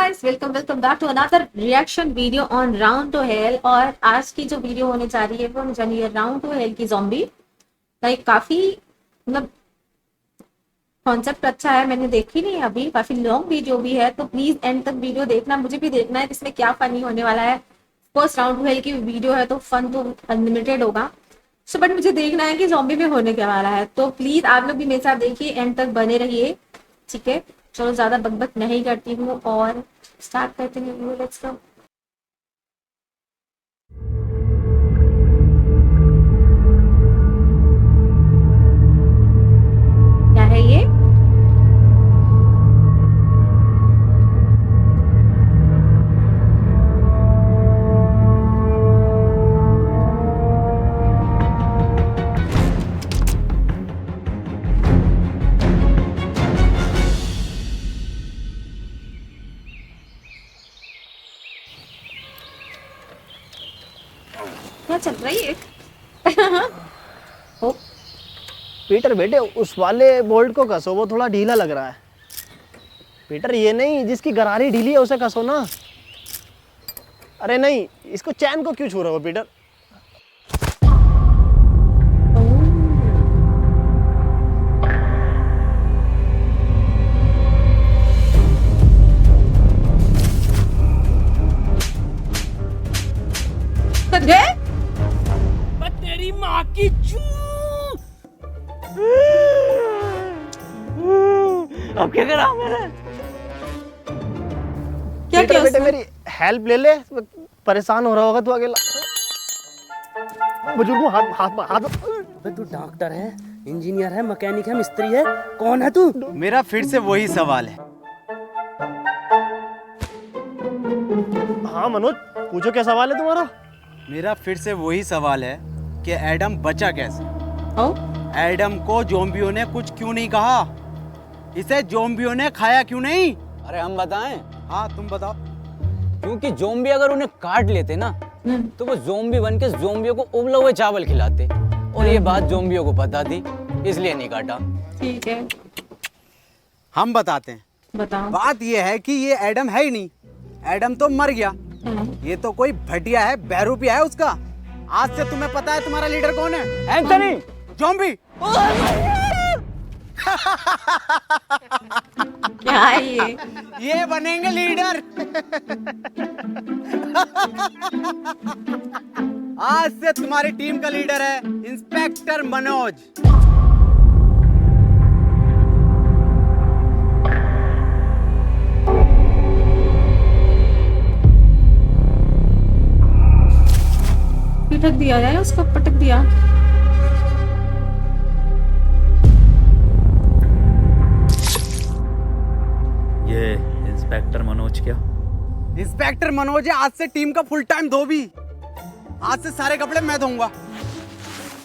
Guys, welcome back to another reaction video on round two hell. और आज की जो वीडियो होने जा रही है वो होने जा रही है राउंड टू हेल की ज़ॉम्बी। लाइक काफी मतलब कॉन्सेप्ट अच्छा है, मैंने देखी नहीं अभी, काफी लॉन्ग वीडियो भी है, तो प्लीज एंड तक वीडियो देखना, मुझे भी देखना है इसमें क्या फनी होने वाला है। फर्स्ट राउंड टू हेल की वीडियो है तो फन तो अनलिमिटेड होगा। सो बट मुझे देखना है कि ज़ॉम्बी में होने क्या वाला है, तो प्लीज आप लोग भी मेरे साथ देखिए, एंड तक बने रहिए, ठीक है। चलो ज्यादा बकबक नहीं करती हूँ और स्टार्ट करते हैं। Let's go. क्या है ये? क्या चल रहा है ये? ओ, पीटर बेटे उस वाले बोल्ट को कसो, वो थोड़ा ढीला लग रहा है। पीटर ये नहीं, जिसकी गरारी ढीली है उसे कसो ना। अरे नहीं, इसको चैन को क्यों छू रहे हो पीटर? तेरी माँ की अब क्या करा मैंने? क्या पीटर किया बेटे उसने? मेरी हेल्प ले ले, परेशान हो रहा होगा तू अकेला। बुजुर्ग हाथ हाथ हाथ। अबे तू डॉक्टर है, इंजीनियर है, मैकेनिक है, मिस्त्री है, कौन है तू? मेरा फिर से वही सवाल है। हाँ मनोज, पूछो क्या सवाल है तुम्हारा? मेरा फिर से वही सवाल है कि एडम बचा कैसे? ओ, एडम को ज़ॉम्बियों ने कुछ क्यों नहीं कहा? इसे ज़ॉम्बियों ने खाया क्यों नहीं? अरे हम बताएं, हाँ तुम बताओ। क्योंकि ज़ोंबी अगर उन्हें काट लेते ना तो वो ज़ोंबी बन के ज़ोंबियों को उबले हुए चावल खिलाते, और ये बात ज़ोंबियों को पता थी, इसलिए नहीं काटा। ठीक है, हम बताते हैं। बताओ। बात ये है कि ये एडम है ही नहीं, एडम तो मर गया। ये तो कोई भटिया है, बहरूपिया है उसका। आज से तुम्हें पता है तुम्हारा लीडर कौन है? एंथनी! ज़ॉम्बी। क्या है ये? ये बनेंगे लीडर। आज से तुम्हारी टीम का लीडर है इंस्पेक्टर मनोज। पिटक दिया जाए उसको, पटक दिया। ये इंस्पेक्टर मनोज क्या? इंस्पेक्टर मनोज है, आज से टीम का फुल टाइम धोबी। आज से सारे कपड़े मैं धोऊंगा।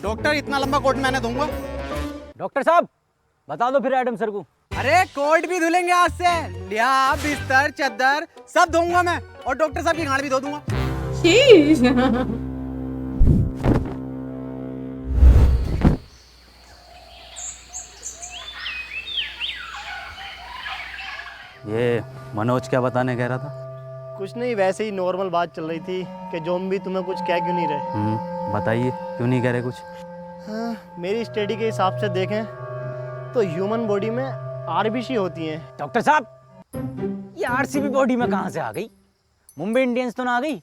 डॉक्टर इतना लंबा कोट मैंने धोऊंगा। डॉक्टर साहब बता दो फिर एडम सर को। अरे कोट भी धुलेंगे आज से, लिहाफ बिस्तर चद्दर सब धोऊंगा मैं, और डॉक्टर साहब की गांड भी धो दूंगा। ये मनोज क्या बताने कह रहा था? कुछ नहीं, वैसे ही नॉर्मल बात चल रही थी कि ज़ॉम्बी तुम्हें कुछ कह क्यों नहीं रहे। बताइए, क्यों नहीं कह रहे कुछ? हाँ, मेरी स्टडी के हिसाब से देखें तो ह्यूमन बॉडी में आरबीसी होती हैं। डॉक्टर साहब ये आरसीबी बॉडी में कहाँ से आ गई? मुंबई इंडियंस तो ना आ गई?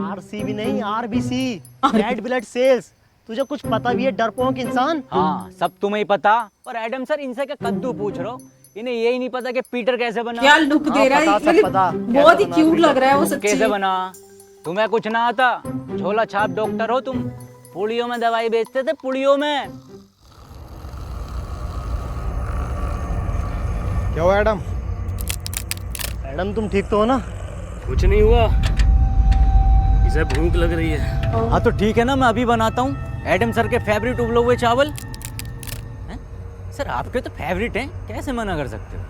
आरसीबी नहीं, आरबीसी, रेड ब्लड सेल्स। तुझे कुछ पता भी है डरपोक इंसान? हाँ सब तुम्हें ही पता। और एडम सर इनसे क्या कद्दू पूछ रहे हो? इन्हें यही नहीं पता कि पीटर कैसे बना। क्या लुक दे रहा है, पता, सब मतलब पता। बहुत ही कैसे क्यूट बना लग रहा है वो सच्ची। कैसे बना? तुम्हें कुछ ना आता? झोला छाप डॉक्टर हो तुम, पुड़ियों में दवाई बेचते थे, पुड़ियों में। क्या हुआ एडम? एडम तुम ठीक तो हो ना? कुछ नहीं हुआ, इसे भूख लग रही है। हाँ तो ठीक है ना, मैं अभी बनाता हूँ एडम सर के फेवरेट उबले हुए चावल। हैं? सर आपके तो फेवरेट हैं, कैसे मना कर सकते हो?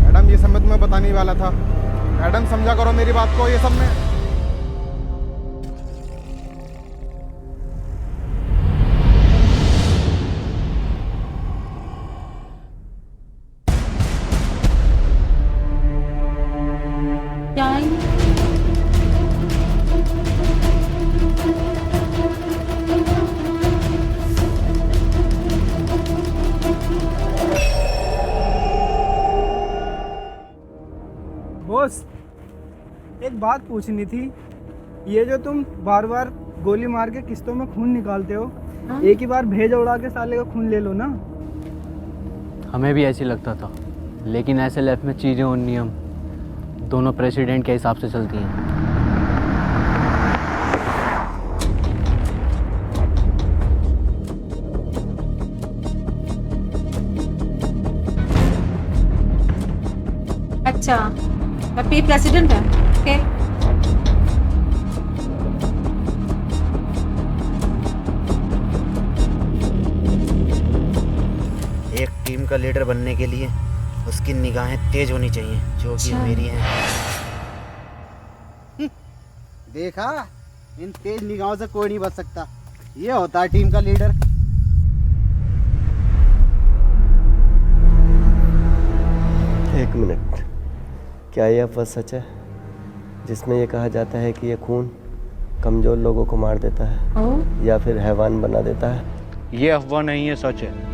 एडम ये सब मैं तुम्हें बताने ही वाला था। एडम समझा करो मेरी बात को, ये सब में बात पूछनी थी। ये जो तुम बार बार गोली मार के किस्तों में खून निकालते हो, एक ही बार भेजा उड़ा के साले का खून ले लो ना। हमें भी ऐसे लगता था, लेकिन SLF में चीज़ें और नियम दोनों प्रेसिडेंट के हिसाब से चलती हैं। अच्छा, अब ये प्रेसिडेंट है। ओके, एक टीम का लीडर बनने के लिए उसकी निगाहें तेज होनी चाहिए, जो कि मेरी हैं। देखा, इन तेज निगाहों से कोई नहीं बच सकता। ये होता है टीम का लीडर। एक मिनट, क्या यह अफवाह सच है जिसमें यह कहा जाता है कि यह खून कमज़ोर लोगों को मार देता है या फिर हैवान बना देता है? ये अफवाह नहीं है, सच है।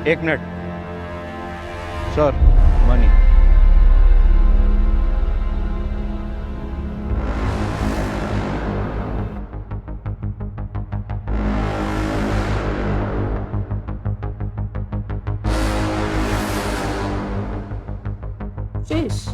एक मिनट सर, मनी। शीश।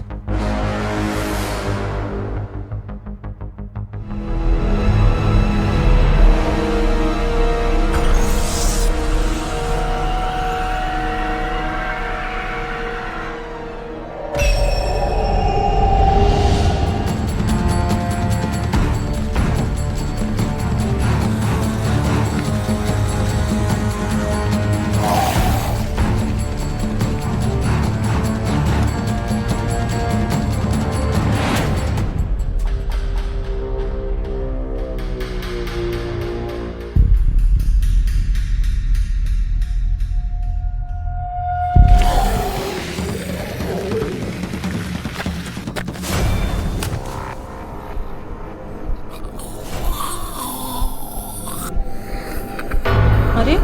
अरे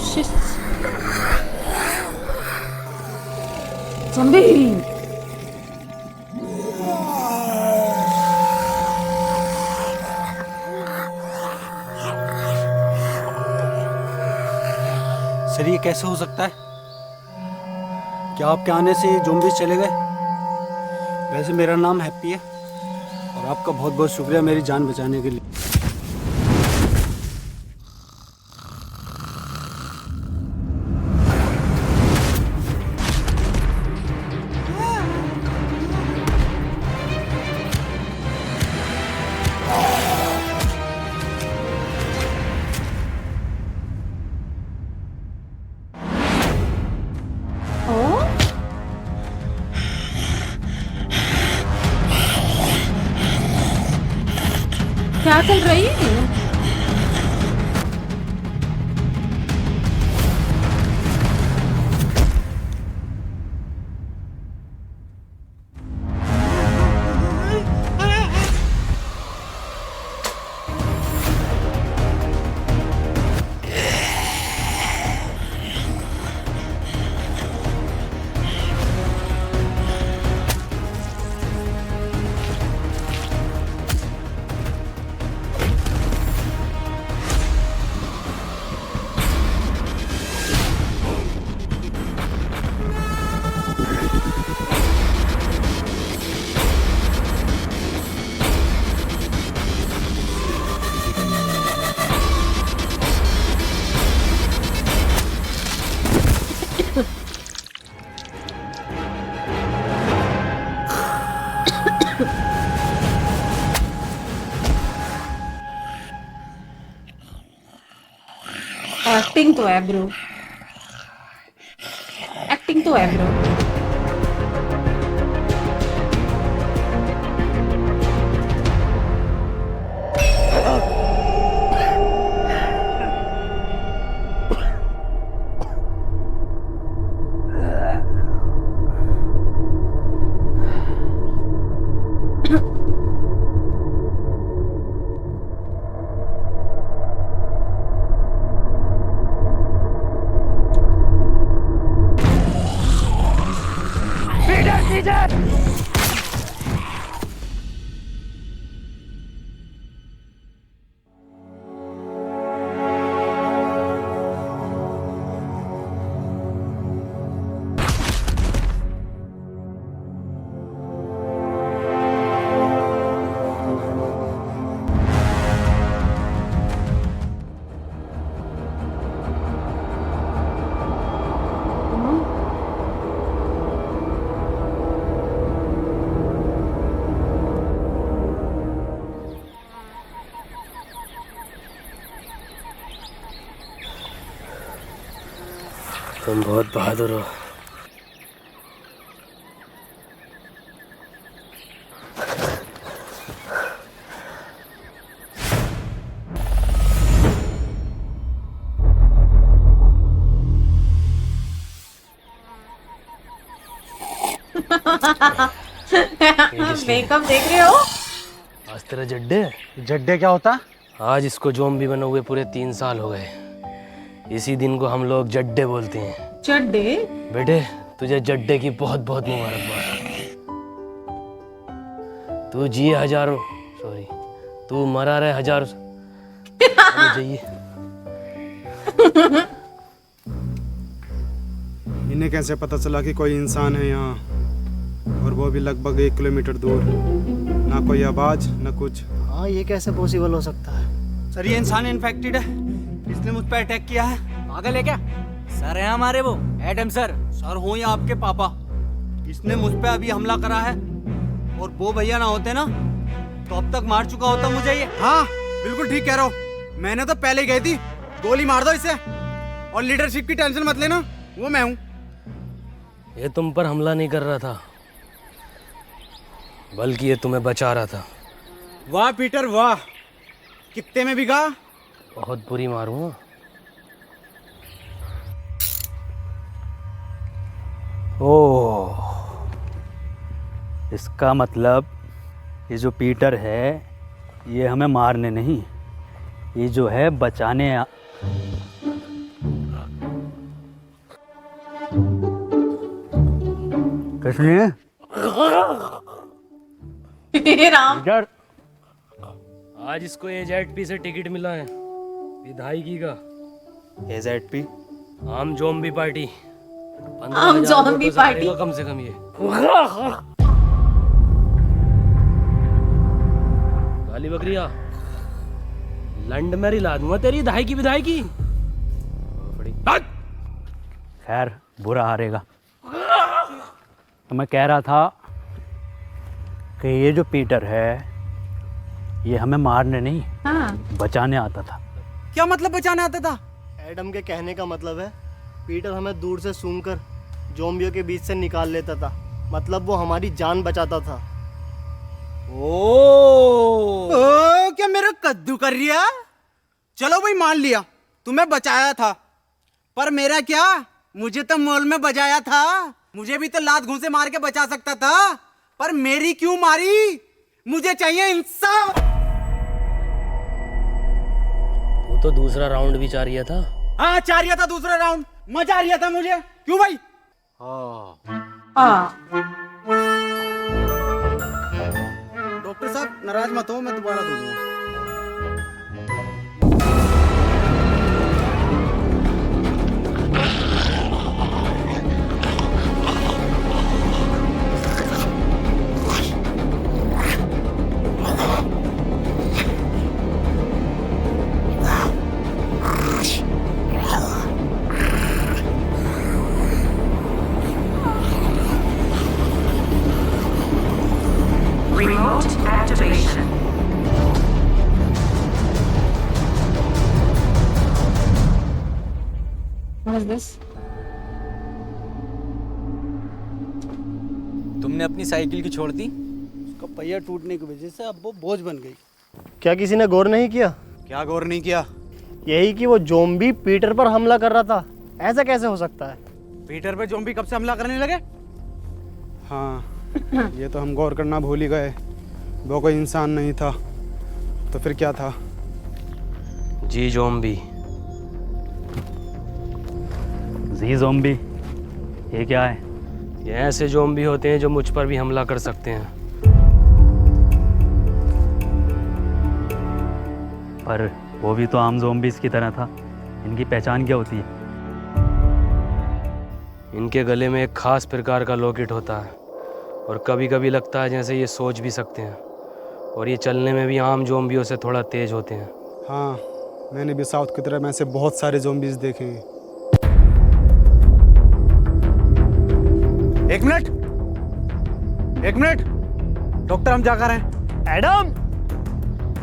शिट, ज़ॉम्बी। सर, ये कैसे हो सकता है? क्या आपके आने से ये ज़ॉम्बीज़ चले गए? वैसे मेरा नाम हैप्पी है और आपका बहुत बहुत शुक्रिया मेरी जान बचाने के लिए। क्या चल रही है? एक्टिंग तो है ब्रो, एक्टिंग तो है ब्रो। तुम बहुत बहादुर हो। मेकअप देख रहे हो? आज तेरा जड्डे जड्डे क्या होता? आज इसको जोम्बी बने हुए पूरे 3 साल हो गए। इसी दिन को हम लोग जड्डे बोलते हैं। चड्डे? बेटे तुझे जड्डे की बहुत बहुत मुबारकबाद। तू जिए हजारों, सॉरी तू मरा रहे हजारों। जाइए। इन्हें कैसे पता चला कि कोई इंसान है यहाँ, और वो भी लगभग 1 किलोमीटर दूर? ना कोई आवाज ना कुछ। हाँ, ये कैसे पॉसिबल हो सकता है? सर ये इंसान इन्फेक्टेड है, इसने मुझ पर अटैक किया है। पागल है क्या? सर है हमारे वो एडम सर। सर हो या आपके पापा, इसने मुझ पे अभी हमला करा है, और वो भैया ना होते ना तो अब तक मार चुका होता मुझे ये। हाँ बिल्कुल ठीक कह रहा हो, मैंने तो पहले ही गई थी। गोली मार दो इसे, और लीडरशिप की टेंशन मत लेना, वो मैं हूँ। ये तुम पर हमला नहीं कर रहा था, बल्कि ये तुम्हें बचा रहा था। वाह पीटर वाह, कितने में बिका? बहुत बुरी मारूंगा। ओह, इसका मतलब ये जो पीटर है ये हमें मारने नहीं, ये जो है बचाने किसने? राम। आज इसको एजेडपी से टिकट मिला है, विधायकी का। एजेडपी? आम जोम्बी पार्टी। आम ज़ॉम्बी पार्टी? कम से कम ये। काली बकरिया, लंड में रिला दूंगा तेरी धाई की विधायकी। खैर बुरा हारेगा। तो मैं कह रहा था कि ये जो पीटर है ये हमें मारने नहीं, हाँ। बचाने आता था। क्या मतलब बचाने आता था? एडम के कहने का मतलब है पीटर हमें दूर से सूंघकर ज़ॉम्बियों के बीच से निकाल लेता था, मतलब वो हमारी जान बचाता था। ओ क्या मेरा कद्दू कर रिया? चलो भाई मान लिया तुम्हें बचाया था, पर मेरा क्या, मुझे तो मॉल में बजाया था। मुझे भी तो लात घूंसे मार के बचा सकता था, पर मेरी क्यों मारी? मुझे चाहिए इंसाफ। वो तो दूसरा राउंड भी चाह रहा था। हाँ चाह रहा था दूसरा राउंड, मजा आ रहा था मुझे। क्यों भाई? डॉक्टर साहब नाराज मत हो, मैं दोबारा दे दूंगा। Remote activation. What is this? तुमने अपनी साइकिल की छोड़ दी? उसका पहिया टूटने की वजह से अब वो बोझ बन गई। क्या किसी ने गौर नहीं किया? क्या गौर नहीं किया? यही कि वो ज़ॉम्बी पीटर पर हमला कर रहा था। ऐसा कैसे हो सकता है? पीटर पे ज़ॉम्बी कब से हमला करने लगे? हाँ ये तो हम गौर करना भूल ही गए। वो कोई इंसान नहीं था तो फिर क्या था? जी जोम्बी। जी ज़ॉम्बी, ये क्या है? ये ऐसे ज़ॉम्बी होते हैं जो मुझ पर भी हमला कर सकते हैं। पर वो भी तो आम ज़ॉम्बीज़ की तरह था। इनकी पहचान क्या होती है? इनके गले में एक खास प्रकार का लॉकेट होता है और कभी कभी लगता है जैसे ये सोच भी सकते हैं, और ये चलने में भी आम ज़ॉम्बियों से थोड़ा तेज होते हैं। हाँ, मैंने भी साउथ की तरफ में ऐसे बहुत सारे ज़ॉम्बीज देखे हैं। एक मिनट डॉक्टर, हम जा कर रहे हैं। एडम,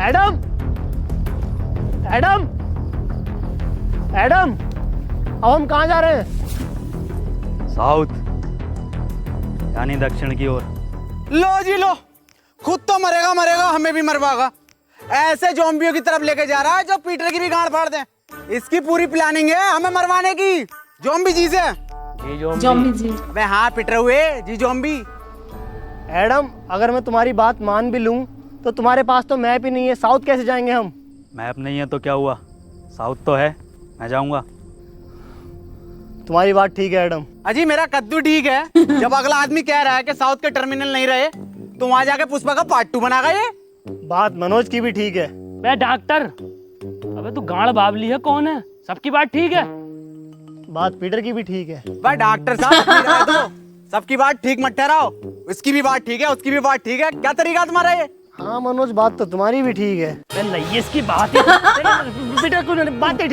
एडम, एडम, एडम, अब हम कहाँ जा रहे हैं? साउथ, यानी दक्षिण की ओर। लो जी लो, खुद तो मरेगा, हमें भी मरवाएगा। ऐसे ज़ॉम्बियों की तरफ लेके जा रहा है जो पीटर की भी गांड फाड़ दे। इसकी पूरी प्लानिंग है हमें मरवाने की, ज़ॉम्बी जी से। ज़ॉम्बी जी। अबे हाँ पीटर हुए जी ज़ॉम्बी। एडम, अगर मैं तुम्हारी बात मान भी लूं तो तुम्हारे पास तो मैप ही नहीं है, साउथ कैसे जाएंगे हम? मैप नहीं है तो क्या हुआ, साउथ तो है, मैं जाऊंगा। तुम्हारी बात ठीक है एडम। अजी मेरा कद्दू ठीक है। जब अगला आदमी कह रहा है कि साउथ के टर्मिनल नहीं रहे तो वहां जाके पुष्पा का पार्ट 2 बनागा ये। बात मनोज की भी ठीक है। बे डॉक्टर, अबे तू गाड़ बाबली है, कौन है? सबकी बात ठीक है। बात पीटर की भी ठीक है। भाई डॉक्टर साहब, सबकी बात ठीक मत ठहराओ। इसकी भी बात ठीक है, उसकी भी बात ठीक है। क्या तरीका तुम्हारा ये? हाँ मनोज, बात तो तुम्हारी भी ठीक है। नहीं, इसकी बात है। पीटर बात ठीक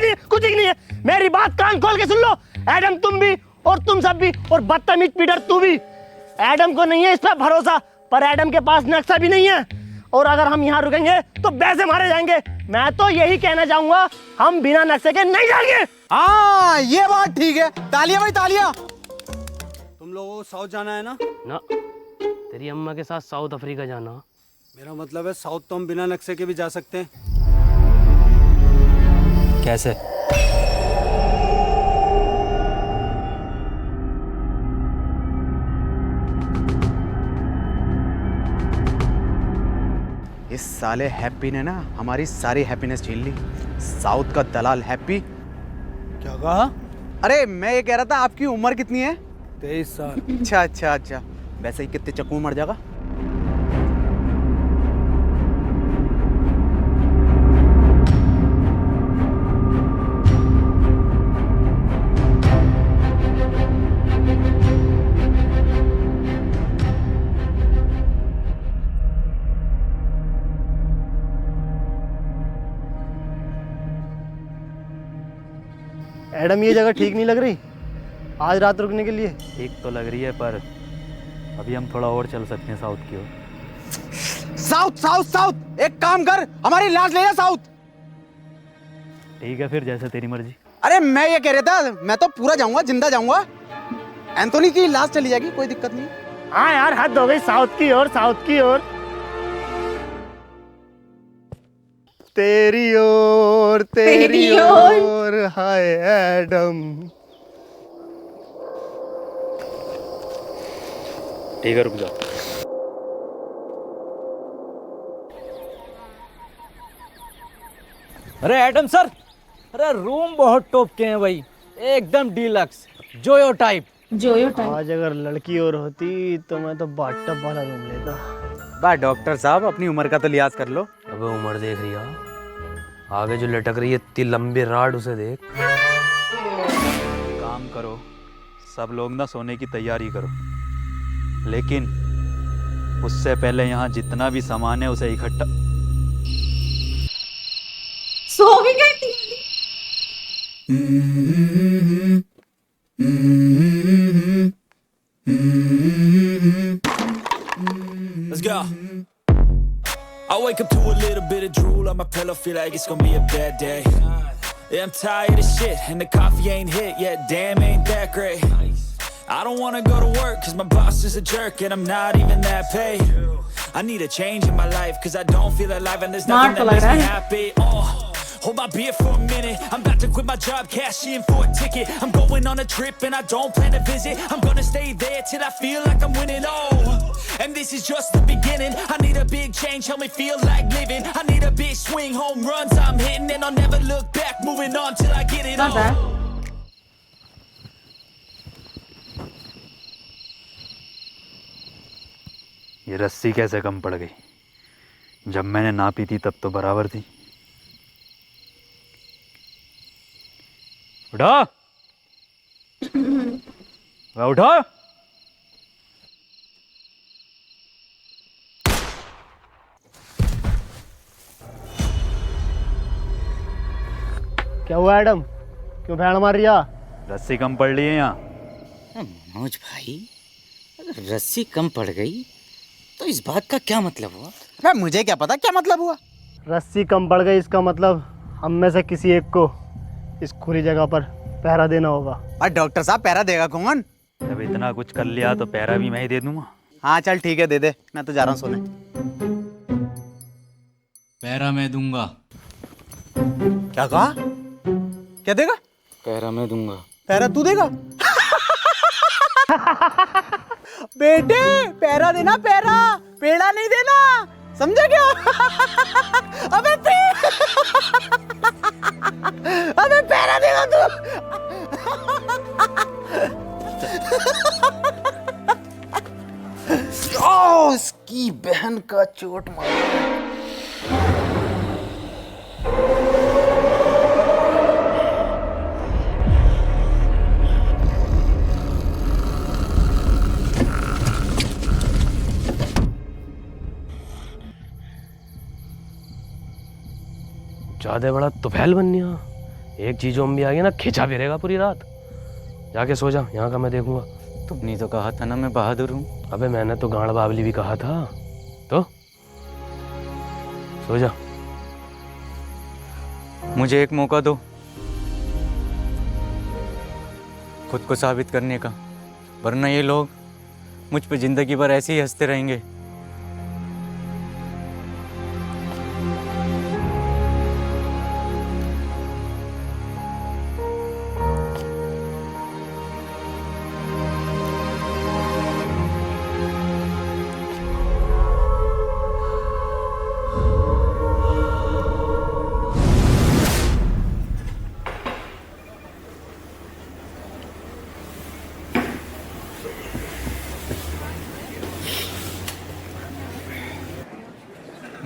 है। कुछ ठीक नहीं है। मेरी बात कान खोल के सुन लो। एडम तुम भी और तुम सब भी, और बदतमीज पीटर तू भी। एडम को नहीं है इस पर भरोसा, पर एडम के पास नक्शा भी नहीं है, और अगर हम यहाँ रुकेंगे तो वैसे मारे जाएंगे। मैं तो यही कहना चाहूंगा, हम बिना नक्शे के नहीं जाएंगे। हाँ ये बात ठीक है। तालियां भाई तालियां। तुम लोगों को साउथ जाना है ना? ना, तेरी अम्मा के साथ साउथ अफ्रीका जाना। मेरा मतलब है साउथ तो हम बिना नक्शे के भी जा सकते हैं। कैसे? इस साले हैप्पी ने ना हमारी सारी हैप्पीनेस छीन ली। साउथ का दलाल हैप्पी। क्या कहा? अरे मैं ये कह रहा था आपकी उम्र कितनी है? 23 साल। अच्छा। वैसे ही कितने चक्कू मर जाएगा? एडम, ये जगह ठीक नहीं लग रही आज रात रुकने के लिए। ठीक तो लग रही है, पर अभी हम थोड़ा और चल सकते हैं साउथ की ओर। साउथ, एक काम कर, हमारी लाश ले जा साउथ। ठीक है फिर, जैसे तेरी मर्जी। अरे मैं ये कह रहा था, मैं तो पूरा जाऊंगा, जिंदा जाऊंगा। एंथोनी की लाश चली जाएगी, कोई दिक्कत नहीं। हाँ यार, हद हो गई। साउथ की ओर, साउथ की ओर। तेरी ओर हाय एडम। ठीक है, रुक जाओ। अरे एडम सर, अरे रूम बहुत टॉप के हैं भाई, एकदम डीलक्स, जोयो टाइप। आज अगर लड़की और होती तो मैं तो बाथटब वाला रूम लेता। बा डॉक्टर साहब, अपनी उम्र का तो लिहाज कर लो। अबे उम्र देख रही है, आगे जो लटक रही है इतनी लंबी राड, उसे देख। काम करो, सब लोग ना सोने की तैयारी करो, लेकिन उससे पहले यहाँ जितना भी सामान है उसे इकट्ठा। सो भी गई। Let's go. I wake up to a little bit of drool on my pillow, feel like it's gonna be a bad day. Yeah, I'm tired of shit and the coffee ain't hit yet, damn ain't that great. I don't wanna go to work cause my boss is a jerk and I'm not even that paid. I need a change in my life cause I don't feel alive and there's nothing that makes me happy. Hold my beer for a minute, I'm about to quit my job, cash in for a ticket. I'm going on a trip and I don't plan to visit. I'm gonna stay there till I feel like I'm winning, and this is just the beginning. I need a big change, help me feel like living. I need a big swing, home runs I'm hitting, and I'll never look back, moving on till I get it all. ये रस्सी कैसे कम पड़ गई? जब मैंने नापी थी तब तो बराबर थी। उठो, उठो। क्या हुआ एडम, क्यों भैंड मार रिया? रस्सी कम पड़ रही है यहाँ। मनोज भाई, अगर रस्सी कम पड़ गई तो इस बात का क्या मतलब हुआ? मैं मुझे क्या पता क्या मतलब हुआ। रस्सी कम पड़ गई इसका मतलब हम में से किसी एक को इस खुली जगह पर पहरा देना होगा। और डॉक्टर साहब पहरा देगा कौन? जब इतना कुछ कर लिया तो पहरा भी मैं ही दे दूंगा। हाँ चल ठीक है, दे दे, मैं तो जा रहा हूँ सोने। पहरा मैं दूंगा। क्या कहा? क्या देगा? पहरा मैं दूंगा। पहरा तू देगा? बेटे पहरा देना, पहरा, पेड़ा नहीं देना, समझे क्या? अबे अबे पहरा देगा तू। ओ इसकी बहन का चोट मार। ज़्यादा बड़ा तुफैल बननिया, एक चीज भी आ गई ना खिंचा फिरेगा पूरी रात। जाके सो जा, यहाँ का मैं देखूंगा। तुमने तो कहा था ना मैं बहादुर हूँ। अबे मैंने तो गांड बावली भी कहा था, तो सो जा। मुझे एक मौका दो खुद को साबित करने का, वरना ये लोग मुझ पे जिंदगी भर ऐसे ही हंसते रहेंगे।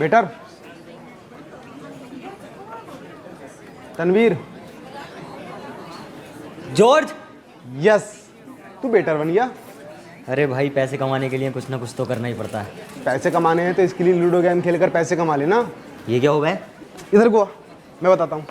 Better, Tanveer, George. यस, तू बेटर बन गया। अरे भाई, पैसे कमाने के लिए कुछ ना कुछ तो करना ही पड़ता है। पैसे कमाने हैं तो इसके लिए लूडो गेम खेलकर पैसे कमा लेना। ये क्या हो गया? इधर को आ, मैं बताता हूँ।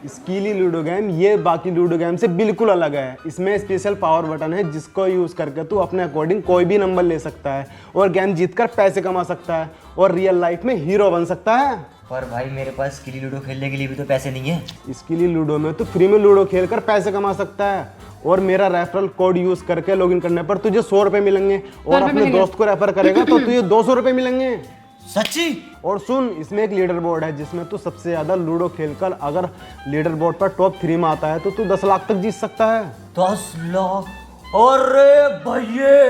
स्कीली लूडो गेम ये बाकी लूडो गेम से बिल्कुल अलग है। इसमें स्पेशल पावर बटन है जिसको यूज़ करके तू अपने अकॉर्डिंग कोई भी नंबर ले सकता है और गेम जीतकर पैसे कमा सकता है और रियल लाइफ में हीरो बन सकता है। पर भाई मेरे पास स्कीली लूडो खेलने के लिए भी तो पैसे नहीं है। स्कीली लूडो में तू फ्री में लूडो खेलकर पैसे कमा सकता है और मेरा रेफरल कोड यूज़ करके लॉगिन करने पर तुझे 100 रुपये मिलेंगे और अपने दोस्त को रेफर करेगा तो तुझे 200 रुपये मिलेंगे। सच्ची? और सुन, इसमें एक लीडर बोर्ड है जिसमें तू सबसे ज्यादा लूडो खेलकर अगर लीडर बोर्ड पर टॉप 3 में आता है तो तू 10 लाख तक जीत सकता है। 10 लाख? अरे भैये,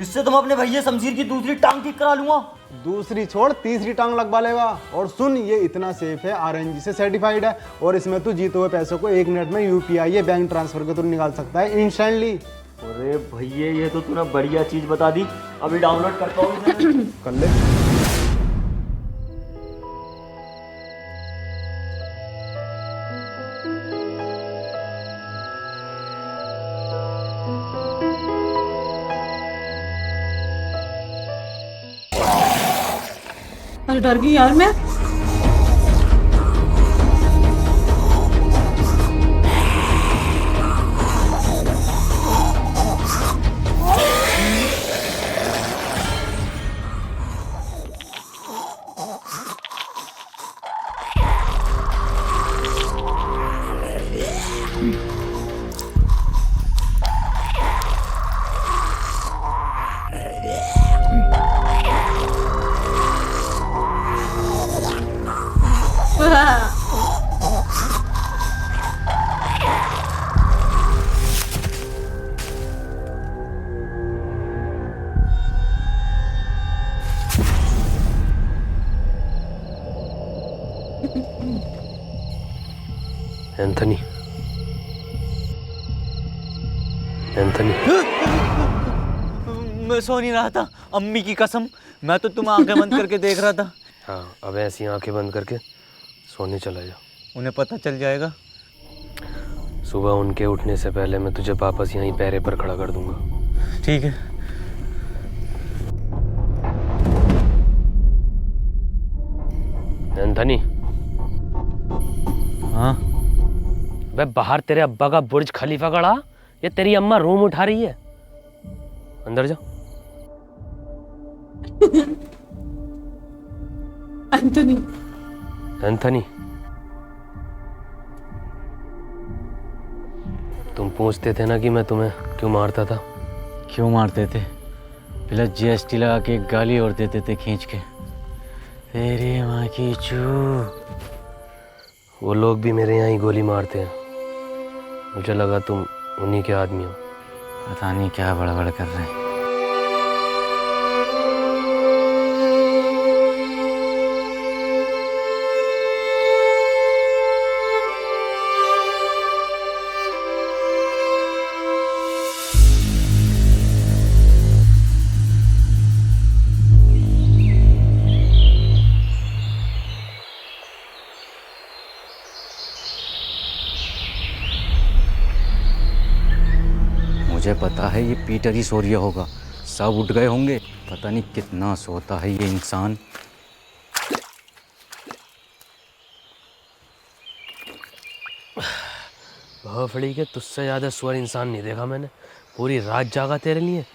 इससे तुम अपने भैया शमशीर की दूसरी टांग ठीक करा लूंगा। दूसरी छोड़, तीसरी टांग लगवा लेगा। और सुन, ये इतना सेफ है, RNG से सर्टिफाइड है और इसमें तू जीते हुए पैसों को 1 मिनट में UPI या बैंक ट्रांसफर के थ्रू निकाल सकता है इंस्टेंटली। अरे भैया, ये तो तूने बढ़िया चीज बता दी। अभी डाउनलोड करता हूँ। कर ले। अरे डर गई यार मैं। एंथनी, एंथनी, मैं सो नहीं रहा था, अम्मी की कसम, मैं तो तुम आंखें बंद करके देख रहा था। हाँ, अब ऐसी आंखें बंद करके सोने चला जा। उन्हें पता चल जाएगा। सुबह उनके उठने से पहले मैं तुझे वापस यहीं पैरे पर खड़ा कर दूंगा। ठीक है। एंथनी। हाँ। बे बाहर तेरे अब्बा का बुर्ज खलीफा खड़ा, ये तेरी अम्मा रूम उठा रही है। अंदर जा। एंथनी। एंथनी, तुम पूछते थे ना कि मैं तुम्हें क्यों मारता था। क्यों मारते थे? पहले जीएसटी लगा के एक गाली और देते थे खींच के, तेरी माँ की चू। वो लोग भी मेरे यहाँ ही गोली मारते हैं। मुझे लगा तुम उन्हीं के आदमी हो। पता नहीं क्या बड़बड़ कर रहे हैं। मुझे पता है ये पीटर ही सो रहा होगा, सब उठ गए होंगे। पता नहीं कितना सोता है ये इंसान। भोफड़ी के तुझसे ज़्यादा स्वर इंसान नहीं देखा मैंने। पूरी रात जागा तेरे लिए।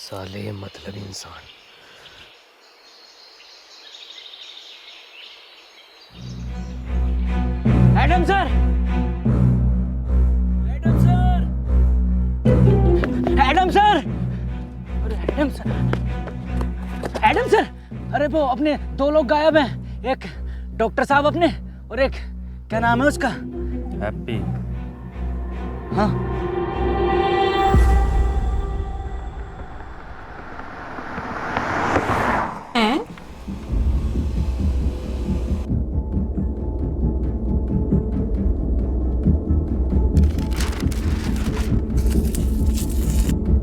साले ये मतलब इंसान। Adam sir! Adam sir! अरे एडम सर! Adam sir! अरे वो अपने 2 लोग गायब हैं। एक डॉक्टर साहब अपने, और एक क्या नाम है उसका? हैप्पी। हाँ।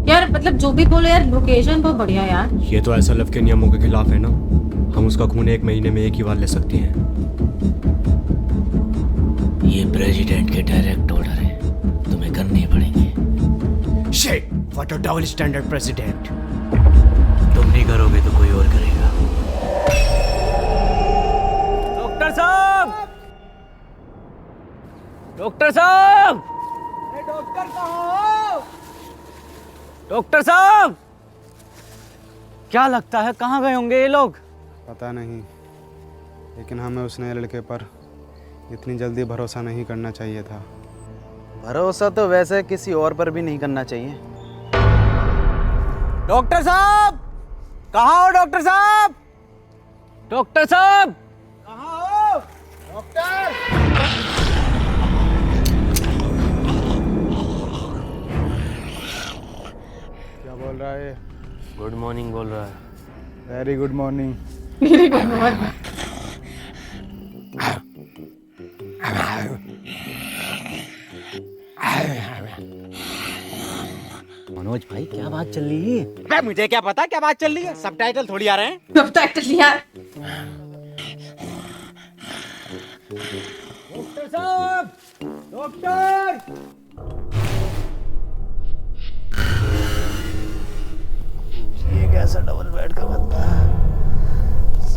यार मतलब जो भी बोलो यार, लोकेशन बहुत बढ़िया यार। ये तो SLF के नियमों के खिलाफ है ना। हम उसका खून 1 महीने में एक ही बार ले सकते हैं। ये प्रेसिडेंट के डायरेक्ट ऑर्डर है, तुम्हें करने ही पड़ेंगे। Shit, what a double standard president. तुम नहीं करोगे तो कोई और करेगा। डॉक्टर साहब! डॉक्टर साहब! डॉक्टर कहाँ हो? डॉक्टर साहब! क्या लगता है कहाँ गए होंगे ये लोग? पता नहीं, लेकिन हमें उस नए लड़के पर इतनी जल्दी भरोसा नहीं करना चाहिए था। भरोसा तो वैसे किसी और पर भी नहीं करना चाहिए। डॉक्टर साहब! कहाँ हो डॉक्टर साहब? डॉक्टर साहब! कहाँ हो? डॉक्टर! क्या बोल रहा है? गुड मॉर्निंग बोल रहा है। Very good morning. Very good morning. Manoj भाई क्या बात चल रही है? मुझे क्या पता क्या बात चल रही है, सबटाइटल थोड़ी आ रहे हैं। सबटाइटल यार। डॉक्टर साहब! डॉक्टर! ये कैसा डबल बेड का बंदा है?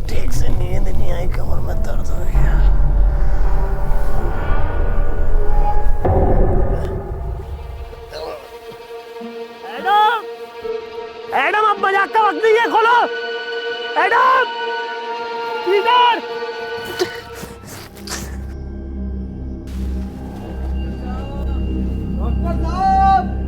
ठीक से नींद नहीं आई, कमर में दर्द हो गया। एडम! एडम, अब मजाक का वक्त नहीं है, खोलो। एडम! इधर! डॉक्टर साहब!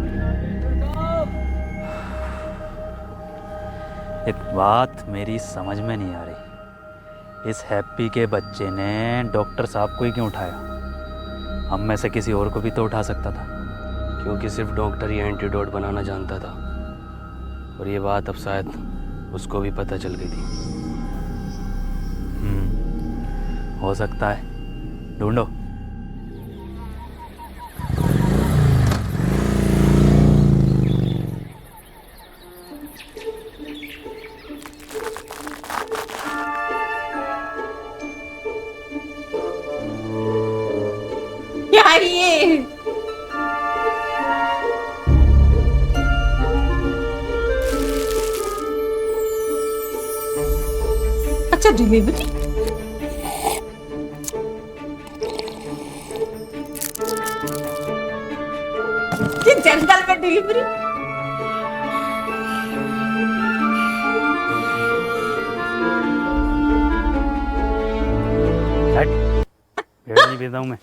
एक बात मेरी समझ में नहीं आ रही, इस हैप्पी के बच्चे ने डॉक्टर साहब को ही क्यों उठाया? हम में से किसी और को भी तो उठा सकता था। क्योंकि सिर्फ डॉक्टर ही एंटीडोट बनाना जानता था, और ये बात अब शायद उसको भी पता चल गई थी। हो सकता है, ढूंढो। चाहिए। अच्छा डिलीवरी कि जंगल में डिलीवरी। भेड़ नहीं पीता हूँ मैं।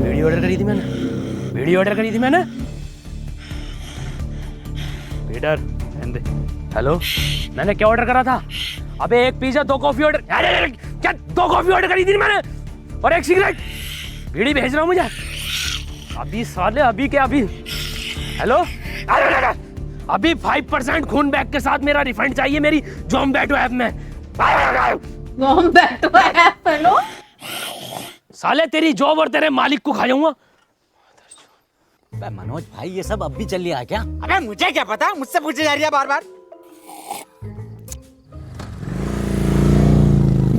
वीडियो ऑर्डर करी थी मैंने, वीडियो ऑर्डर करी थी मैंने। पीटर रहने दे। हेलो, मैंने क्या ऑर्डर करा था? अबे एक पिज्जा 2 कॉफी ऑर्डर, अरे क्या 2 कॉफी ऑर्डर करी थी मैंने और 1 सिगरेट। बीड़ी भेज रहा हूँ मुझे अभी साले, अभी क्या अभी। हेलो, अभी 5% खून बैग के साथ मेरा रिफंड चाहिए मेरी ज़ोमैटो ऐप में। ज़ोमैटो ऐप हेलो साले तेरी जॉब और तेरे मालिक को खा जाऊंगा। अबे मनोज भाई ये सब अब भी चल रहा है क्या? अबे मुझे क्या पता, मुझसे पूछे जा रही है बार बार।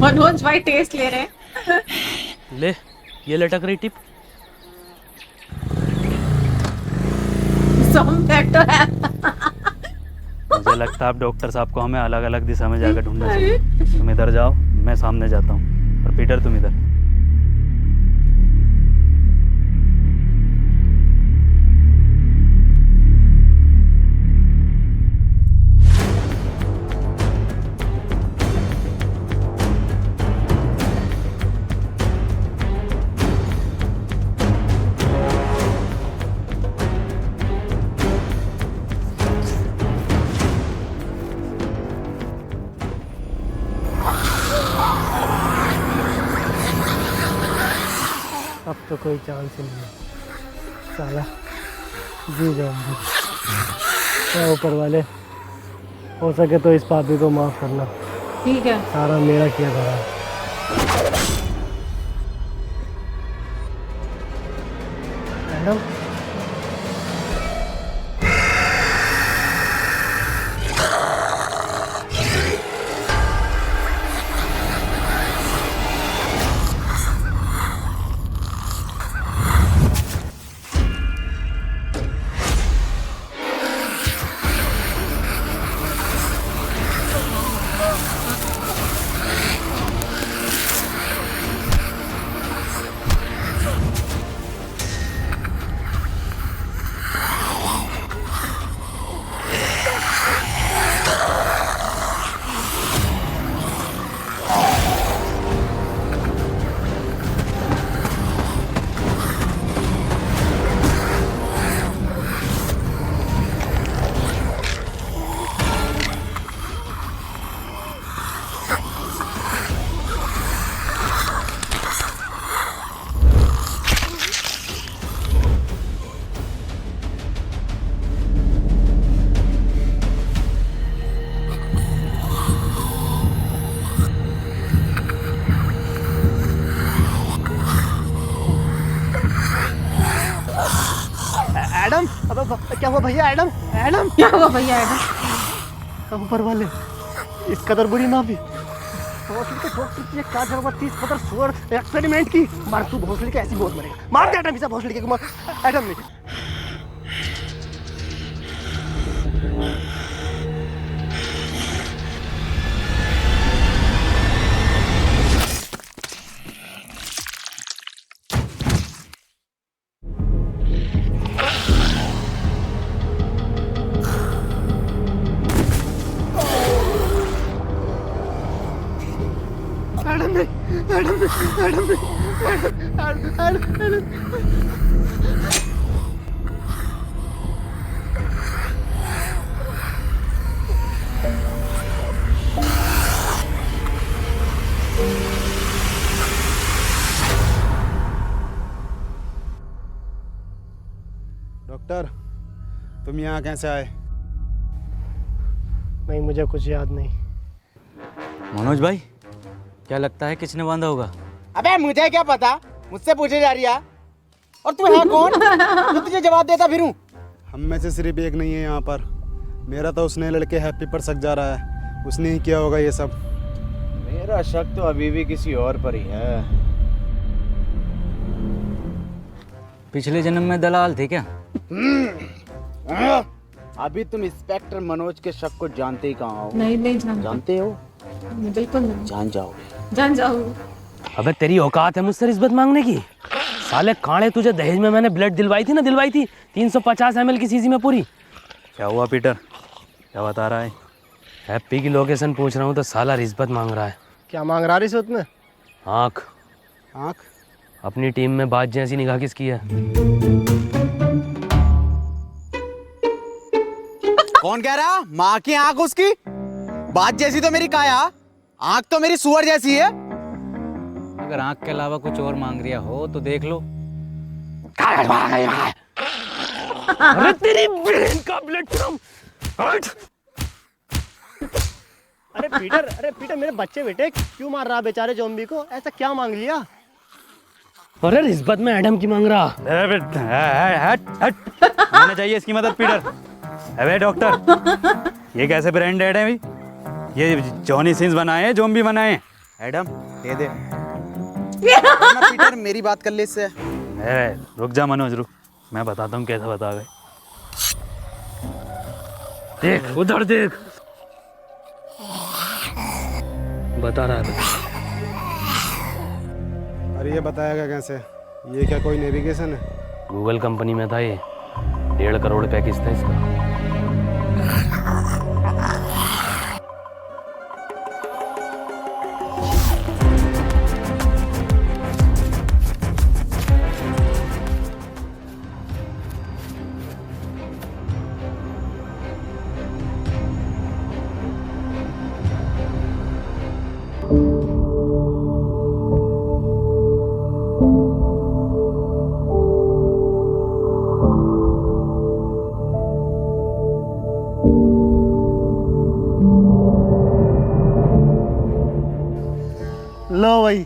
मनोज भाई टेस्ट ले रहे हैं। ले ये लटक रही टिप। ज़ोमैटो ऐप। मुझे लगता है अब डॉक्टर साहब को हमें अलग अलग दिशा में जाकर ढूंढना चाहिए। तुम इधर जाओ, मैं सामने जाता हूँ, और पीटर तुम इधर। अब तो कोई चांस ही नहीं है साला, जी जाऊंगी। क्या ऊपर वाले, हो सके तो इस पापी को माफ करना। ठीक है, सारा मेरा किया था। मैडम एडम, अब क्या हुआ भैया? एडम एडम क्या हुआ भैया? एडम ऊपर वाले इस कदर बुरी ना भी भोसड़ी के ठोक पीछे क्या जरूरत थी इस कदर सुअर एक्सपेरिमेंट की। मार तू भोसड़ी के, ऐसी बहुत मरेगा। मार दे एडम, इसे भोसड़ी के मार। एडम नहीं डॉक्टर, तुम यहाँ कैसे आए? नहीं, मुझे कुछ याद नहीं। मनोज भाई क्या लगता है किसने बांधा होगा? अबे मुझे क्या पता, मुझसे पूछे जा रही है। और तू है कौन जो तुझे जवाब देता फिरूं? हम में से सिर्फ एक नहीं है यहाँ पर। मेरा तो उसने लड़के हैप्पी पर शक जा रहा है, उसने ही किया होगा ये सब। मेरा शक तो अभी भी किसी और पर ही है। पिछले जन्म में दलाल थे क्या? अभी तुम इंस्पेक्टर मनोज के शक को जानते ही कहाँ हो? नहीं जानते। जानते हो? बिल्कुल नहीं। जान जाओगे। जान जाओ। अबे तेरी औकात है मुझसे रिश्वत मांगने की? साले कांडे, तुझे दहेज में मैंने ब्लड दिलवाई थी 350 ml की शीशी में पूरी। क्या हुआ पीटर, क्या बता रहा है? हैप्पी की लोकेशन पूछ रहा हूँ तो साला रिश्वत मांग रहा है। क्या मांग रहा रिश्वत में? आँख। आँख? अपनी टीम में बाज जैसी निगाह किसकी है? कौन कह रहा? माँ की आंख उसकी? बात जैसी तो मेरी काया, आंख तो मेरी सुअर जैसी है। अगर आंख के अलावा कुछ और मांग रिया हो तो देख लो। अरे तेरी बहन का ब्लड कम। अरे पीटर मेरे बच्चे बेटे क्यों मार रहा बेचारे ज़ॉम्बी को? ऐसा क्या मांग लिया? अरे रिश्वत में एडम की मांग रहा। हमें चाहिए इसकी मदद पीटर। अबे डॉक्टर, ये कैसे ब्रांडेड है भाई? ये जॉनी सिंस बनाए हैं, ज़ॉम्बी बनाए हैं। एडम दे दे। ना पीटर, मेरी बात कर ले इससे। रुक जा मनोज, रुक, मैं बताता हूँ कैसे बता गए। देख उधर देख, बता रहा है। अरे ये बताएगा कैसे? ये क्या कोई नेविगेशन है? गूगल कंपनी में था ये, 1.5 करोड़ पैकेज था इसका। लो भाई,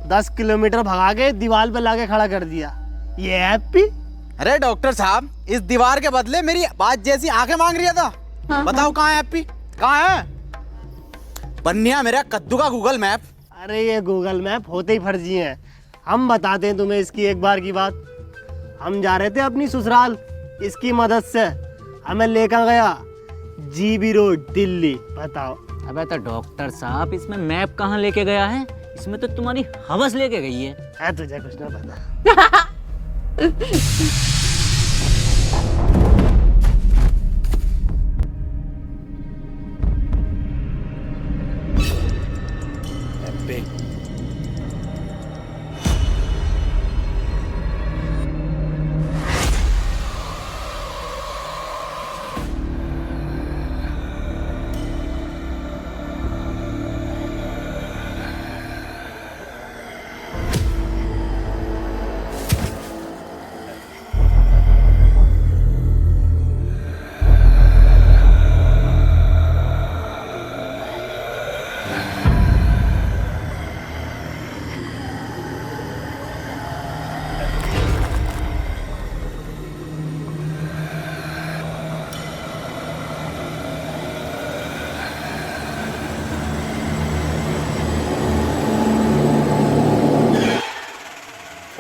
10 किलोमीटर भगा के दीवार पे लाके खड़ा कर दिया। ये हैप्पी? अरे डॉक्टर साहब, इस दीवार के बदले मेरी बात जैसी आंखें मांग रहा था। बताओ कहाँ है हैप्पी? कहाँ है? बन्या मेरा कद्दू का गूगल मैप। अरे ये गूगल मैप होते ही फर्जी हैं। हम बताते हैं तुम्हें इसकी एक बार की बात। हम जा रहे थे अपनी ससुराल, इसकी मदद से हमें लेकर गया जीबी रोड दिल्ली। बताओ। अबे तो डॉक्टर साहब, इसमें मैप कहाँ लेके गया है? इसमें तो तुम्हारी हवस लेके गई है। तुझे कुछ ना पता।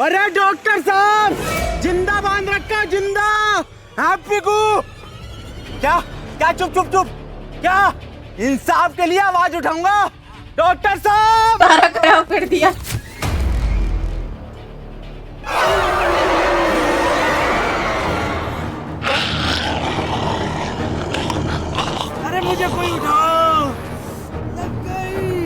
अरे डॉक्टर साहब, जिंदा बांध रखा, जिंदा हैप्पी को। क्या क्या? चुप चुप चुप। क्या? इंसाफ के लिए आवाज उठाऊंगा डॉक्टर साहब। सारा खराब कर दिया। अरे मुझे कोई उठाओ, लग गई।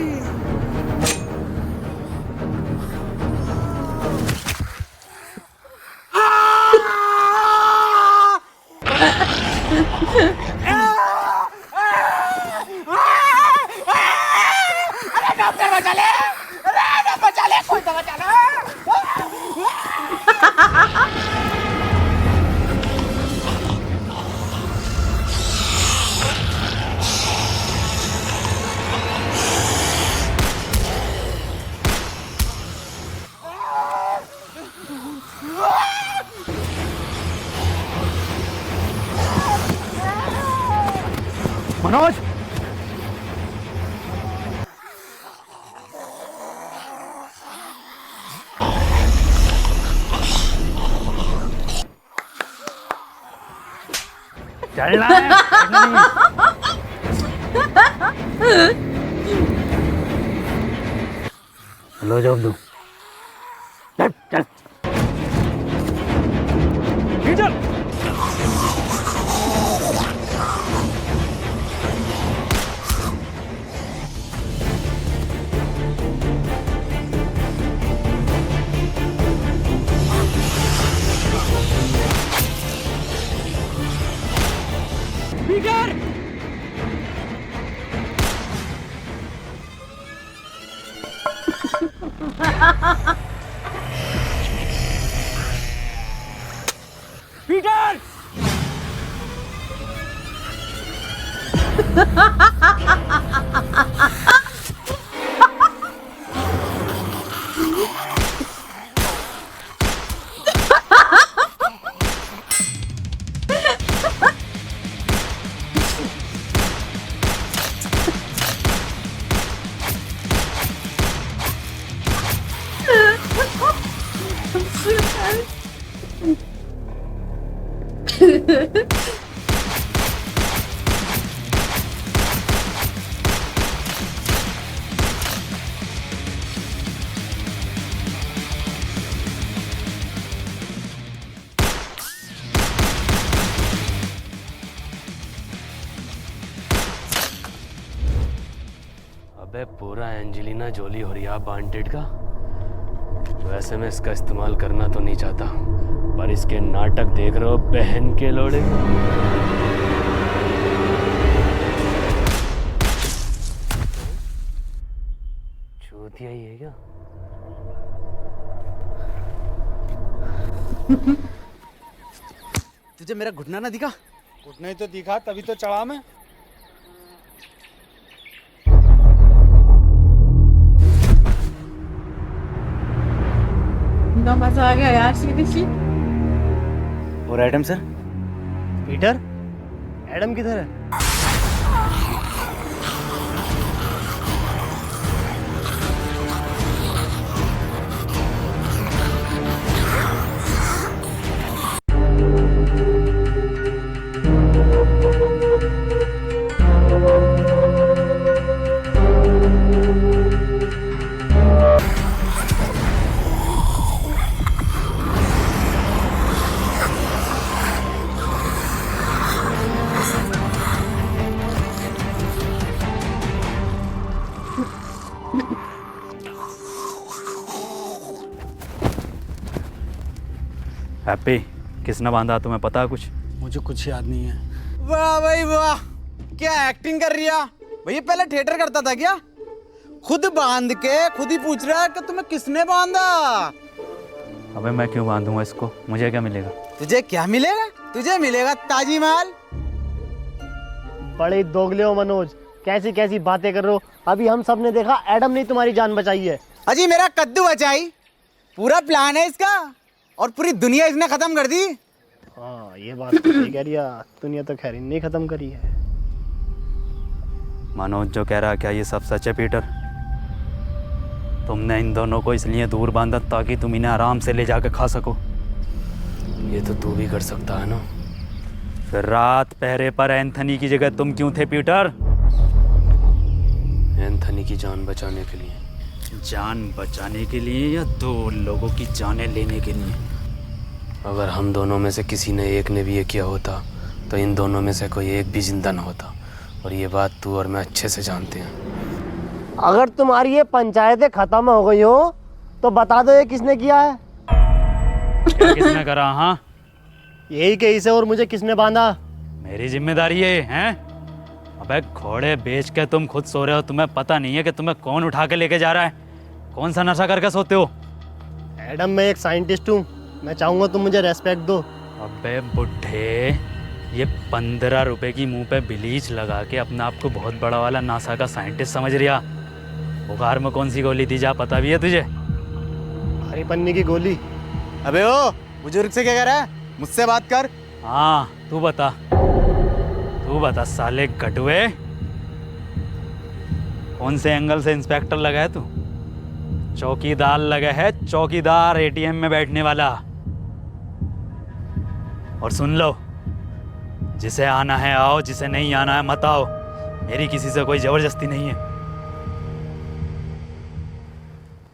डॉक्टर बचा ले, बचा ले, कोई तो बचा ले। मनोज, चलना है, बैठना नहीं। लो जॉब दो। चल चल। पीटर पीटर पीटर अबे पूरा एंजेलिना जोली हो रही वांटेड का। वैसे मैं इसका इस्तेमाल करना तो नहीं चाहता, पर इसके नाटक देख रहे हो बहन के लोड़े। चूतिया ही है क्या? तुझे मेरा घुटना ना दिखा? घुटना ही तो दिखा, तभी तो चढ़ा मैं। ना मजा आ गया यार सीरियसली। और एडम सर? पीटर, एडम किधर है? हैप्पी, किसने बांधा तुम्हें पता है कुछ? मुझे कुछ याद नहीं है। वाह भाई वाह, क्या एक्टिंग कर रही है भैया। पहले थिएटर करता था क्या? खुद बांध के खुद ही पूछ रहा है कि तुम्हें किसने बांधा। अबे मैं क्यों बांधूंगा इसको? मुझे क्या मिलेगा? तुझे क्या मिलेगा? तुझे मिलेगा ताजी माल। बड़े दोगले हो मनोज, कैसी कैसी बातें कर रहे हो। अभी हम सब ने देखा एडम ने तुम्हारी जान बचाई है। अजी मेरा कद्दू बचाई, पूरा प्लान है इसका, और पूरी दुनिया इसने खत्म कर दी। हाँ ये बात तो सही कह रही है, दुनिया तो खैर नहीं खत्म करी है। मनोज जो कह रहा है, क्या ये सब सच है पीटर? तुमने इन दोनों को इसलिए दूर बांधा ताकि तुम इन्हें आराम से ले जाकर खा सको। ये तो तू भी कर सकता है ना। फिर रात पहरे पर एंथनी की जगह तुम क्यों थे पीटर? एंथनी की जान बचाने के लिए। जान बचाने के लिए या दो लोगों की जानें लेने के लिए? अगर हम दोनों में से किसी ने एक ने भी ये किया होता तो इन दोनों में से कोई एक भी जिंदा न होता, और ये बात तू और मैं अच्छे से जानते हैं। अगर तुम्हारी ये पंचायतें खत्म हो गई हो तो बता दो ये किसने किया है? क्या किसने करा? हाँ यही केस है। और मुझे किसने बांधा? मेरी जिम्मेदारी है, हैं? अबे घोड़े बेच के तुम खुद सो रहे हो, तुम्हें पता नहीं है कि तुम्हें कौन उठा के लेके जा रहा है? कौन सा नशा करके सोते हो? एडम, मैं एक साइंटिस्ट हूँ, मैं चाहूँगा तुम मुझे रेस्पेक्ट दो। अबे बुढ़े, ये 15 रुपए की मुंह पे ब्लीच लगा के अपने आप को बहुत बड़ा वाला नासा का साइंटिस्ट समझ रिया। बुखार में कौन सी गोली थी जा पता भी है तुझे? हरी पन्नी की गोली। अबे ओ बुजुर्ग से क्या कह रहा है? मुझसे बात कर। हाँ तू बता साले कटुए, कौन से एंगल से इंस्पेक्टर लगा है तू? चौकीदार लगा है, चौकीदार, एटीएम में बैठने वाला। और सुन लो, जिसे आना है आओ, जिसे नहीं आना है मत आओ। मेरी किसी से कोई जबरदस्ती नहीं है।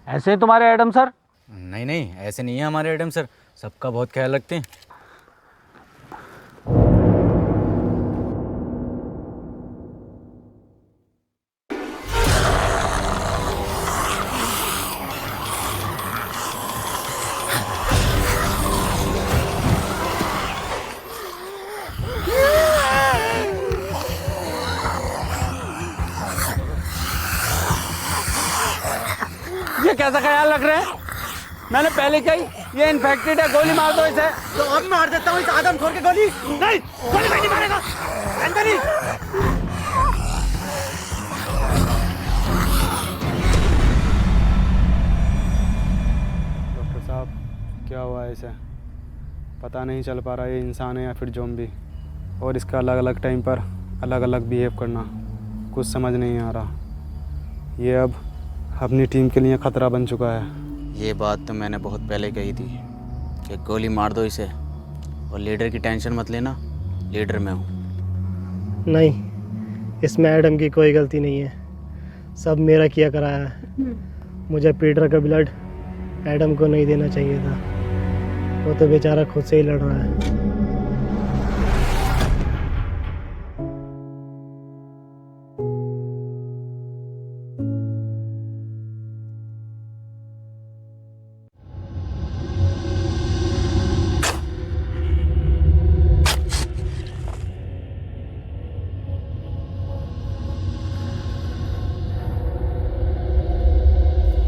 ऐसे तुम्हारे एडम सर? नहीं नहीं, ऐसे नहीं है हमारे एडम सर, सबका बहुत ख्याल रखते हैं। ये कैसा ख्याल रख रहे हैं? मैंने पहले कही ये इन्फेक्टेड है, गोली मार दो इसे। तो अब मार देता हूँ इस आदम खोर के गोली। नहीं, गोली नहीं मारेगा। एंथनी! डॉक्टर साहब, क्या हुआ है इसे? पता नहीं चल पा रहा ये इंसान है या फिर ज़ॉम्बी, और इसका अलग अलग टाइम पर अलग अलग बिहेव करना कुछ समझ नहीं आ रहा। ये अब अपनी टीम के लिए ख़तरा बन चुका है। ये बात तो मैंने बहुत पहले कही थी कि गोली मार दो इसे, और लीडर की टेंशन मत लेना, लीडर मैं हूँ। नहीं, इसमें एडम की कोई गलती नहीं है, सब मेरा किया कराया है। मुझे पीटर का ब्लड एडम को नहीं देना चाहिए था, वो तो बेचारा खुद से ही लड़ रहा है।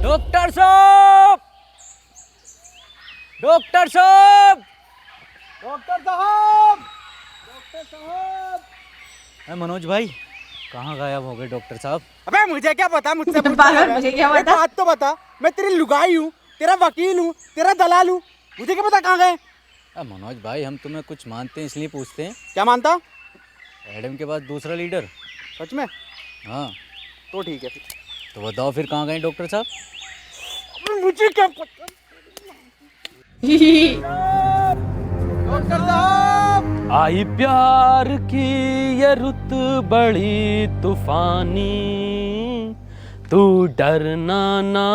डॉक्टर साहब! डॉक्टर साहब! डॉक्टर साहब! डॉक्टर साहब! मनोज भाई, कहाँ गायब हो गए डॉक्टर साहब? अबे मुझे क्या पता, मुझसे मुझे क्या एक पता? बात तो बता, मैं तेरी लुगाई हूँ, तेरा वकील हूँ, तेरा दलाल हूँ, मुझे क्या पता कहाँ गए? मनोज भाई, हम तुम्हें कुछ मानते हैं इसलिए पूछते हैं। क्या मानता? एडम के बाद दूसरा लीडर। सच में? हाँ। तो ठीक है फिर। तो बताओ फिर कहाँ गए डॉक्टर साहब? मुझे क्या पता? डॉक्टर साहब! आई प्यार की ये रुत बड़ी तूफानी, तू डरना ना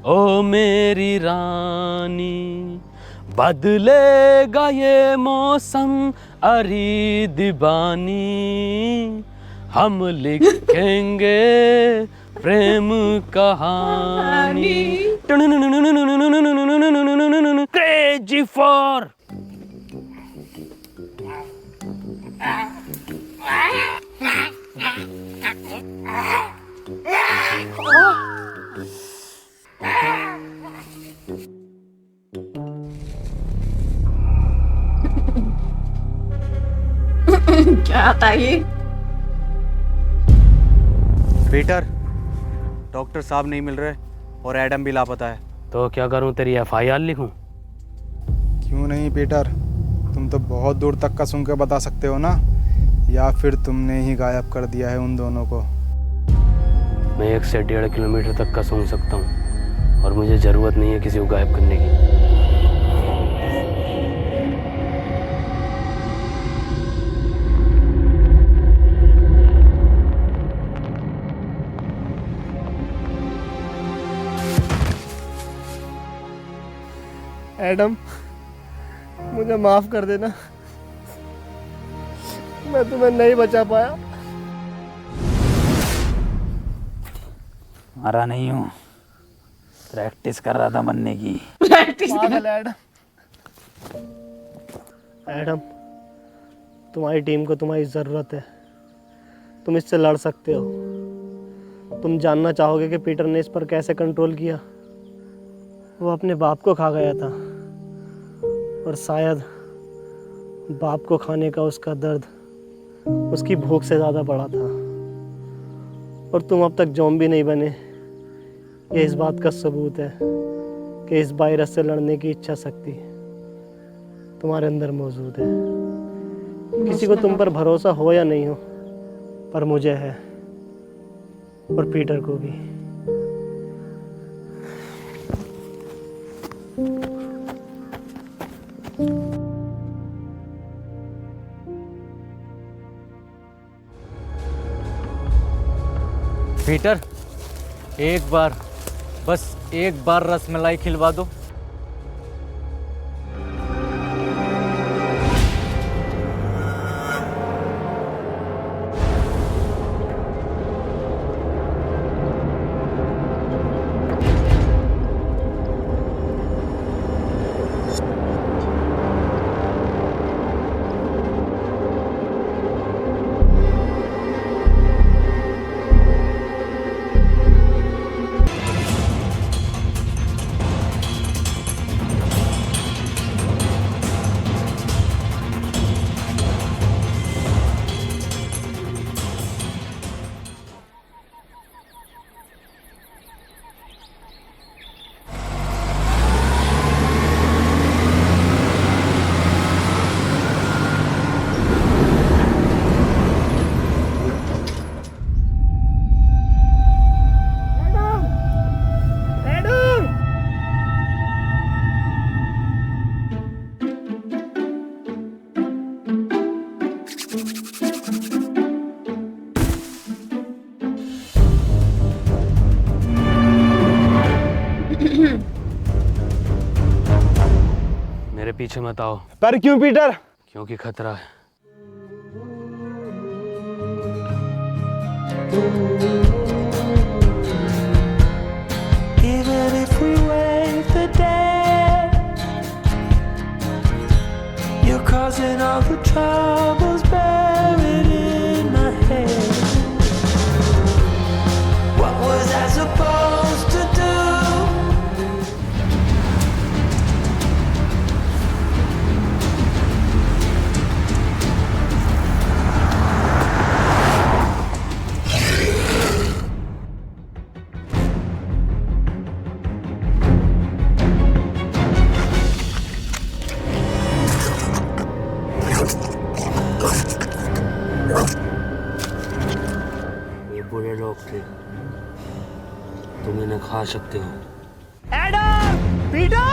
ओ मेरी रानी, बदलेगा ये मौसम अरी दीवानी, हम लिखेंगे प्रेम कहानी। क्रेजी फॉर क्या था ये? पीटर, डॉक्टर साहब नहीं मिल रहे और एडम भी लापता है। तो क्या करूं, तेरी FIR लिखूं? क्यों नहीं पीटर, तुम तो बहुत दूर तक का सुन के बता सकते हो ना, या फिर तुमने ही गायब कर दिया है उन दोनों को? मैं 1 से 1.5 किलोमीटर तक का सूंघ सकता हूँ, और मुझे ज़रूरत नहीं है किसी को गायब करने की। एडम, मुझे माफ कर देना, मैं तुम्हें नहीं बचा पाया। मरा नहीं हूँ, प्रैक्टिस कर रहा था मरने की। पागल एडम। एडम, तुम्हारी टीम को तुम्हारी ज़रूरत है, तुम इससे लड़ सकते हो। तुम जानना चाहोगे कि पीटर ने इस पर कैसे कंट्रोल किया। वो अपने बाप को खा गया था, और शायद बाप को खाने का उसका दर्द उसकी भूख से ज़्यादा बड़ा था। और तुम अब तक ज़ॉम्बी नहीं बने, ये इस बात का सबूत है कि इस वायरस से लड़ने की इच्छा शक्ति तुम्हारे अंदर मौजूद है। किसी को तुम पर भरोसा हो या नहीं हो, पर मुझे है, और पीटर को भी। पीटर, एक बार, बस एक बार रसमलाई खिलवा दो। मेरे पीछे मत आओ। पर क्यों पीटर? क्योंकि खतरा है। Even if we wave the dead, you're causing all the troubles buried in my head. What was I supposed to do? ये बुरे लोग थे, तुम इन्हें खा सकते हो। एडम! पीटर!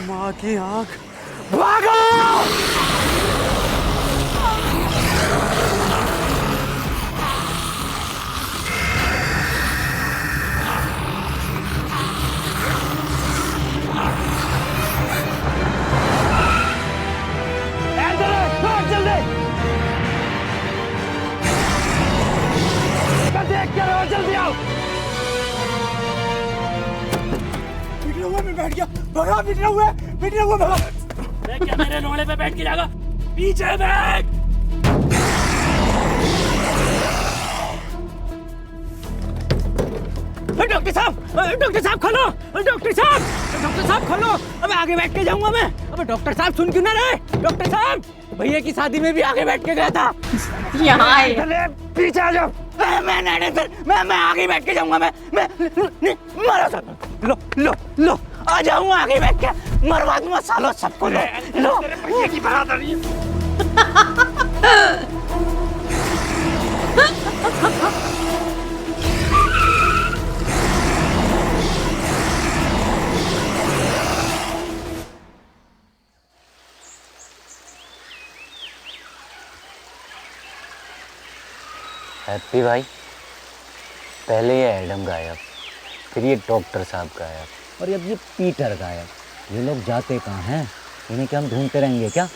माँ की आँख, भागो! देख क्या रहो, जल्दी आओ। पिटने हुए मैं बैठ गया, भगा पिटने हुए भगा। देख क्या मेरे रोड़े पे बैठ के जाएगा, पीछे देख। डॉक्टर साहब खोलो, डॉक्टर साहब खोलो। अबे आगे बैठ के जाऊंगा मैं। अबे डॉक्टर साहब सुन क्यों ना रहे? डॉक्टर साहब, भैया की शादी में भी आगे बैठ के गया था। यहाँ आए। पीछे आ जाओ। मैं आगे बैठ के जाऊंगा। मैं मारो सर। लो आ जाऊंगा आगे बैठ के, मरवा दूंगा सालों सबको। लो भैया की बरादरी। हैप्पी भाई, पहले ये एडम गायब, फिर ये डॉक्टर साहब गायब, और अब ये पीटर गायब। ये लोग जाते कहाँ हैं? इन्हें क्या हम ढूंढते रहेंगे क्या?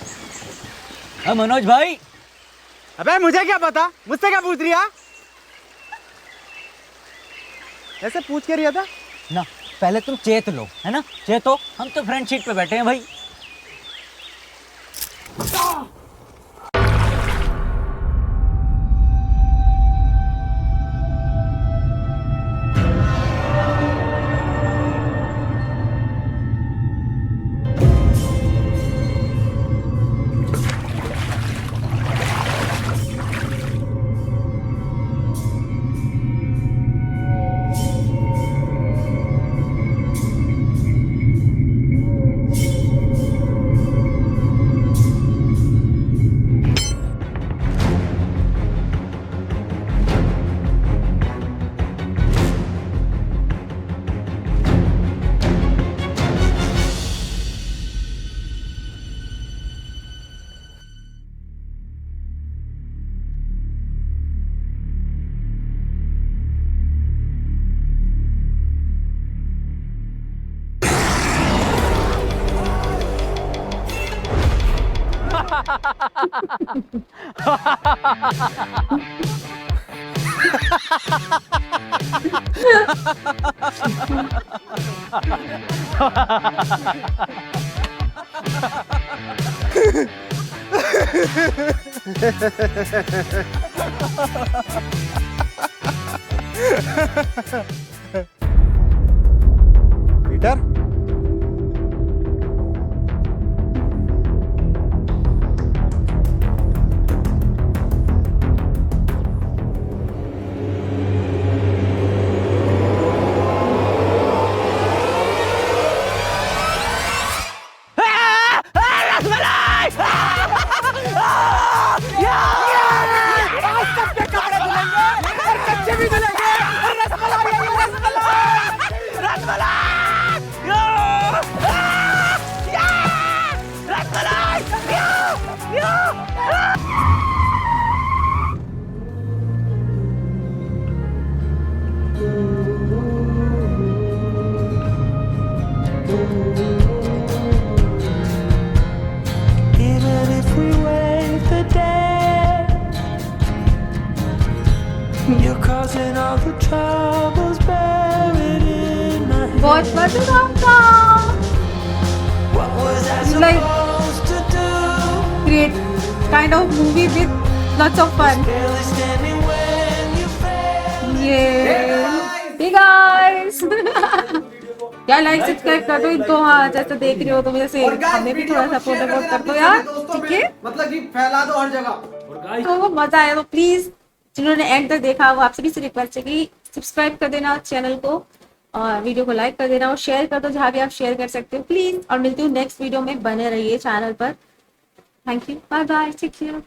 हाँ मनोज भाई। अबे मुझे क्या पता, मुझसे क्या पूछ रिया? ऐसे पूछ के रिया था ना, पहले तुम चेत लो, है ना? चेतो, हम तो फ्रंट सीट पे बैठे हैं भाई। Peter Even if we wait the day, you're causing all the troubles buried in my head. बहुत मजा आता। What was I Like supposed to do? great kind of movie with lots of fun. Barely standing when you fail. Yeah. Hey guys. यार like subscribe कर दो इनको। हाँ जैसे देख रहे हो तो मेरे से हमें भी थोड़ा सपोर्ट कर दो यार, ठीक है? मतलब कि फैला दो हर जगह। तो वो मजा आया तो प्लीज जिन्होंने एंड तक देखा वो आपसे भी से रिक्वेस्ट है कि सब्सक्राइब कर देना चैनल को और वीडियो को लाइक कर देना और शेयर कर दो जहाँ भी आप शेयर कर सकते हो प्लीज। और मिलती हूँ नेक्स्ट वीडियो में, बने रहिए चैनल पर। Thank you, bye bye, take care.